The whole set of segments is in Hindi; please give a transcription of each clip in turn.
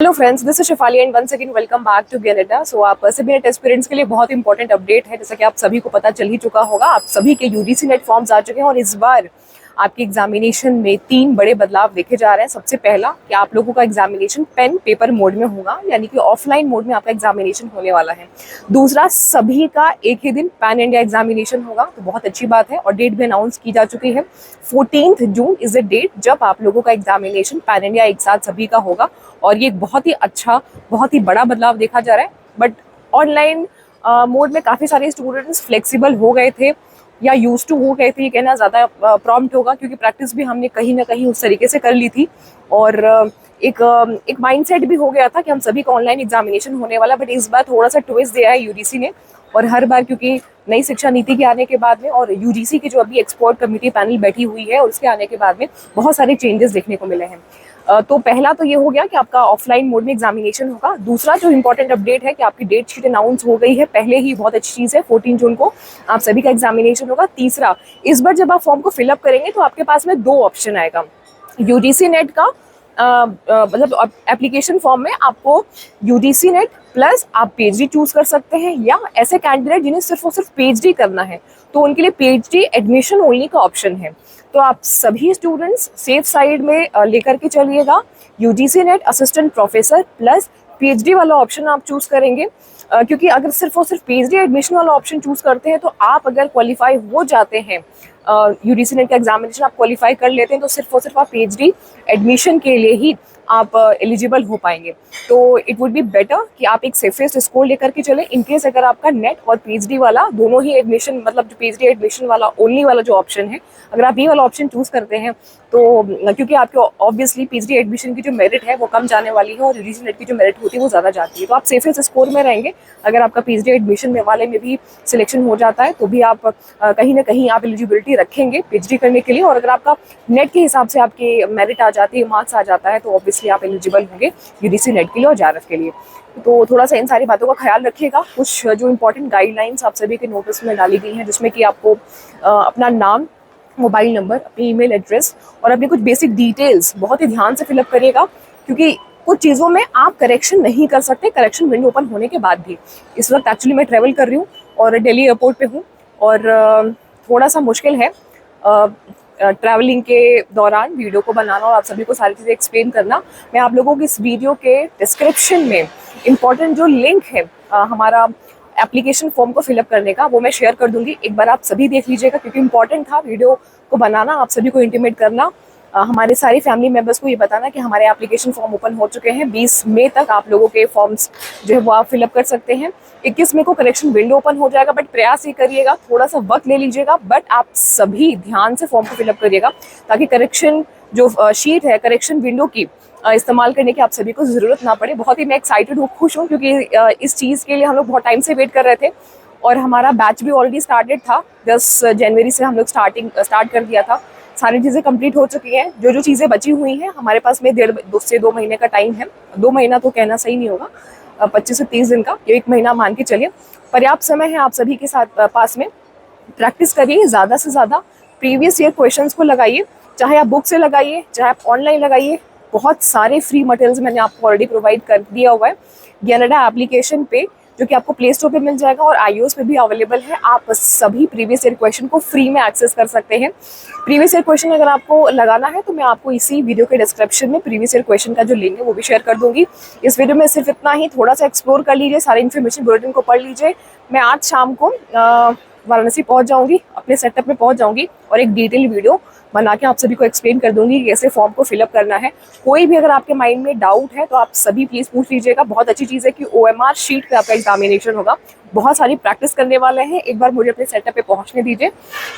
Hello friends, this is Shifali and once again welcome back to Geneta. So आप सभी नेट एस्पिरेंट्स के लिए बहुत इंपॉर्टेंट अपडेट है। जैसा कि आप सभी को पता चल ही चुका होगा, आप सभी के यूजीसी नेट फॉर्म्स आ चुके हैं और इस बार आपके एग्जामिनेशन में 3 बड़े बदलाव देखे जा रहे हैं। सबसे पहला कि आप लोगों का एग्जामिनेशन पेन पेपर मोड में होगा, यानी कि ऑफलाइन मोड में आपका एग्जामिनेशन होने वाला है। दूसरा, सभी का एक ही दिन पैन इंडिया एग्जामिनेशन होगा, तो बहुत अच्छी बात है और डेट भी अनाउंस की जा चुकी है। 14 जून इज द डेट जब आप लोगों का एग्जामिनेशन पैन इंडिया एक साथ सभी का होगा और ये बहुत ही अच्छा, बहुत ही बड़ा बदलाव देखा जा रहा है। बट ऑनलाइन मोड में काफ़ी सारे स्टूडेंट्स फ्लेक्सिबल हो गए थे या यूज टू हो गए थे, ये कहना ज़्यादा प्रॉम्प्ट होगा, क्योंकि प्रैक्टिस भी हमने कहीं ना कहीं उस तरीके से कर ली थी और एक माइंडसेट भी हो गया था कि हम सभी का ऑनलाइन एग्जामिनेशन होने वाला। बट इस बार थोड़ा सा ट्विस्ट दिया है यूजीसी ने, और हर बार क्योंकि नई शिक्षा नीति के आने के बाद में और यूजीसी की जो अभी एक्सपर्ट कमेटी पैनल बैठी हुई है और उसके आने के बाद में बहुत सारे चेंजेस देखने को मिले हैं। तो पहला तो ये हो गया कि आपका ऑफलाइन मोड में एग्जामिनेशन होगा। दूसरा जो इंपॉर्टेंट अपडेट है कि आपकी डेट शीट अनाउंस हो गई है पहले ही, बहुत अच्छी चीज़ है। 14 जून को आप सभी का एग्जामिनेशन होगा। तीसरा, इस बार जब आप फॉर्म को फिलअप करेंगे तो आपके पास में 2 ऑप्शन आएगा। यूजीसी नेट का मतलब एप्लीकेशन फॉर्म में आपको यूजीसी नेट प्लस आप पीएचडी चूज कर सकते हैं, या ऐसे कैंडिडेट जिन्हें सिर्फ और सिर्फ पीएचडी करना है तो उनके लिए पीएचडी एडमिशन ओनली का ऑप्शन है। तो आप सभी स्टूडेंट्स सेफ साइड में लेकर के चलिएगा। UGC net assistant professor plus PhD वाला ऑप्शन आप चूज करेंगे, क्योंकि अगर सिर्फ और सिर्फ पीएचडी एडमिशन वाला ऑप्शन चूज करते हैं तो आप अगर क्वालिफाई हो जाते हैं, यूजीसी नेट का एग्जामिनेशन आप क्वालिफाई कर लेते हैं, तो सिर्फ और सिर्फ आप पीएचडी एडमिशन के लिए ही आप एलिजिबल हो पाएंगे। तो इट वुड बी बेटर कि आप एक सेफेस्ट स्कोर लेकर के चलें। इनकेस अगर आपका नेट और पीएचडी वाला दोनों ही एडमिशन, मतलब जो पीएचडी एडमिशन वाला ओनली वाला जो ऑप्शन है, अगर आप ये वाला ऑप्शन चूज करते हैं तो क्योंकि आपके ऑब्वियसली पीएचडी एडमिशन की जो मेरिट है वो कम जाने वाली है और यूजीसी नेट की जो मेरिट होती है वो ज़्यादा जाती है, तो आप सेफेस्ट स्कोर में रहेंगे। अगर आपका पीएचडी एडमिशन में वाले में भी सिलेक्शन हो जाता है तो भी आप कहीं ना कहीं आप एलिजिबिलिटी रखेंगे पीएचडी करने के लिए, और अगर आपका नेट के हिसाब से आपके मेरिट आ जाती है, मार्क्स आ जाता है, तो ऑब्वियसली आप एलिजिबल होंगे यूजीसी नेट के लिए और जेआरएफ के लिए। तो थोड़ा सा इन सारी बातों का ख्याल रखिएगा। कुछ जो इंपॉर्टेंट गाइडलाइंस आप सभी के नोटिस में डाली गई हैं, जिसमें कि आपको अपना नाम, मोबाइल नंबर, अपनी ईमेल एड्रेस और अपनी कुछ बेसिक डिटेल्स बहुत ही ध्यान से फिलअप करिएगा, क्योंकि कुछ चीज़ों में आप करेक्शन नहीं कर सकते करेक्शन विंडो ओपन होने के बाद भी। इस वक्त एक्चुअली मैं ट्रैवल कर रही हूँ और दिल्ली एयरपोर्ट पे हूँ और थोड़ा सा मुश्किल है ट्रैवलिंग के दौरान वीडियो को बनाना और आप सभी को सारी चीज़ें एक्सप्लेन करना। मैं आप लोगों की इस वीडियो के डिस्क्रिप्शन में इम्पॉर्टेंट जो लिंक है हमारा एप्लीकेशन फॉर्म को फिलअप करने का, वो मैं शेयर कर दूंगी। एक बार आप सभी देख लीजिएगा, क्योंकि इंपॉर्टेंट था वीडियो को बनाना, आप सभी को इंटीमेट करना, हमारे सारे फैमिली मेंबर्स को ये बताना कि हमारे एप्लीकेशन फॉर्म ओपन हो चुके हैं। 20 मई तक आप लोगों के फॉर्म्स जो है वो आप फिलअप कर सकते हैं। 21 मई को करेक्शन विंडो ओपन हो जाएगा, बट प्रयास ये करिएगा, थोड़ा सा वक्त ले लीजिएगा, बट आप सभी ध्यान से फॉर्म को फिलअप करिएगा, ताकि करेक्शन जो शीट है करेक्शन विंडो की इस्तेमाल करने की आप सभी को ज़रूरत ना पड़े। बहुत ही मैं एक्साइटेड हूँ, खुश हूँ, क्योंकि इस चीज़ के लिए हम लोग बहुत टाइम से वेट कर रहे थे और हमारा बैच भी ऑलरेडी स्टार्टेड था। 10 जनवरी से हम लोग स्टार्ट कर दिया था। सारी चीज़ें कंप्लीट हो चुकी हैं। जो चीज़ें बची हुई हैं, हमारे पास में 1.5 से 2 महीने का टाइम है। 2 महीना तो कहना सही नहीं होगा, 25 से 30 दिन का, ये 1 महीना मान के चलिए। पर्याप्त समय है आप सभी के साथ पास में। प्रैक्टिस करिए ज़्यादा से ज़्यादा, प्रीवियस ईयर क्वेश्चंस को लगाइए, चाहे आप बुक से लगाइए चाहे आप ऑनलाइन लगाइए। बहुत सारे फ्री मटेरियल्स मैंने आपको ऑलरेडी प्रोवाइड कर दिया हुआ है गेनेटा एप्लीकेशन पे, जो कि आपको प्ले स्टोर पे मिल जाएगा और iOS पे भी अवेलेबल है। आप सभी प्रीवियस ईयर क्वेश्चन को फ्री में एक्सेस कर सकते हैं। प्रीवियस ईयर क्वेश्चन अगर आपको लगाना है तो मैं आपको इसी वीडियो के डिस्क्रिप्शन में प्रीवियस ईयर क्वेश्चन का जो लिंक है वो भी शेयर कर दूंगी। इस वीडियो में सिर्फ इतना ही, थोड़ा सा एक्सप्लोर कर लीजिए, सारी इन्फॉर्मेशन बुलेटिन को पढ़ लीजिए। मैं आज शाम को वाराणसी पहुंच जाऊंगी, अपने सेटअप में पहुंच जाऊंगी और एक डिटेल वीडियो बना के आप सभी को एक्सप्लेन कर दूंगी कि कैसे फॉर्म को फिलअप करना है। कोई भी अगर आपके माइंड में डाउट है तो आप सभी प्लीज़ पूछ लीजिएगा। बहुत अच्छी चीज़ है कि OMR शीट पे आपका एग्जामिनेशन होगा, बहुत सारी प्रैक्टिस करने वाले हैं। एक बार मुझे अपने सेटअप पे पहुंचने दीजिए।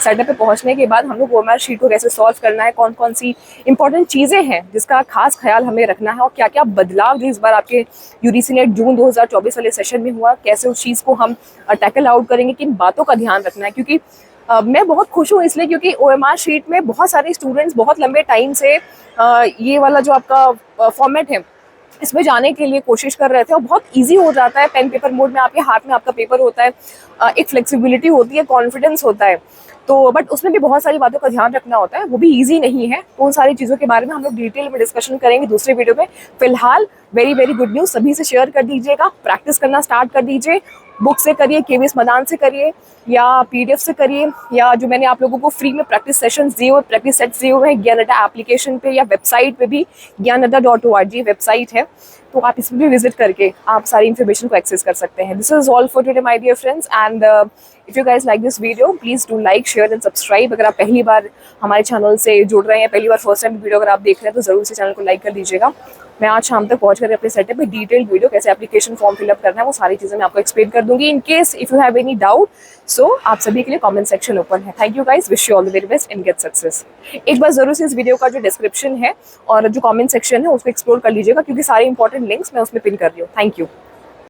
सेटअप पे पहुंचने के बाद हम लोग OMR शीट को कैसे सॉल्व करना है, कौन कौन सी इंपॉर्टेंट चीज़ें हैं जिसका खास ख्याल हमें रखना है, और क्या क्या बदलाव जो इस बार आपके यूजीसी नेट जून 2024 वाले सेशन में हुआ, कैसे उस चीज़ को हम टैकल आउट करेंगे, किन बातों का ध्यान रखना है। क्योंकि मैं बहुत खुश हूँ इसलिए क्योंकि OMR शीट में बहुत सारे स्टूडेंट्स बहुत लंबे टाइम से ये वाला जो आपका फॉर्मेट है इसमें जाने के लिए कोशिश कर रहे थे, और बहुत इजी हो जाता है। पेन पेपर मोड में आपके हाथ में आपका पेपर होता है, एक फ्लेक्सिबिलिटी होती है, कॉन्फिडेंस होता है। तो बट उसमें भी बहुत सारी बातों का ध्यान रखना होता है, वो भी ईजी नहीं है। तो उन सारी चीज़ों के बारे में हम लोग डिटेल में डिस्कशन करेंगे दूसरे वीडियो में। फिलहाल वेरी वेरी गुड न्यूज़, सभी से शेयर कर दीजिएगा, प्रैक्टिस करना स्टार्ट कर दीजिए। बुक से करिए, केवीएस मदान से करिए, या पीडीएफ से करिए, या जो मैंने आप लोगों को फ्री में प्रैक्टिस सेशंस दिए हुए, प्रैक्टिस सेट्स दिए हुए हैं ज्ञान अड्डा एप्लीकेशन पे या वेबसाइट पे भी, gyanadda.org वेबसाइट है, तो आप इसमें भी विजिट करके आप सारी इन्फॉर्मेशन को एक्सेस कर सकते हैं। This is all for today my dear friends, and if you guys like this video please do like, share and subscribe. अगर आप पहली बार हमारे चैनल से जुड़ रहे हैं, पहली बार फर्स्ट टाइम वीडियो अगर आप देख रहे हैं, तो जरूर से चैनल को लाइक कर दीजिएगा। मैं आज शाम तक पहुंच कर अपने सेटअप में डिटेल्ड वीडियो कैसे एप्लीकेशन फॉर्म फिलअप करना है वो सारी चीज़ें मैं आपको एक्सप्लेन कर दूंगी। In case if you have any doubt, so आप सभी के लिए कमेंट सेक्शन ओपन है। Thank you guys, wish you all the very best and get success. एक बार जरूर से इस वीडियो का जो डिस्क्रिप्शन है और जो कमेंट सेक्शन है उसको एक्सप्लोर कर लीजिएगा, क्योंकि सारे इंपॉर्टेंट लिंक्स मैं उसमें पिन कर रही हूँ। Thank you.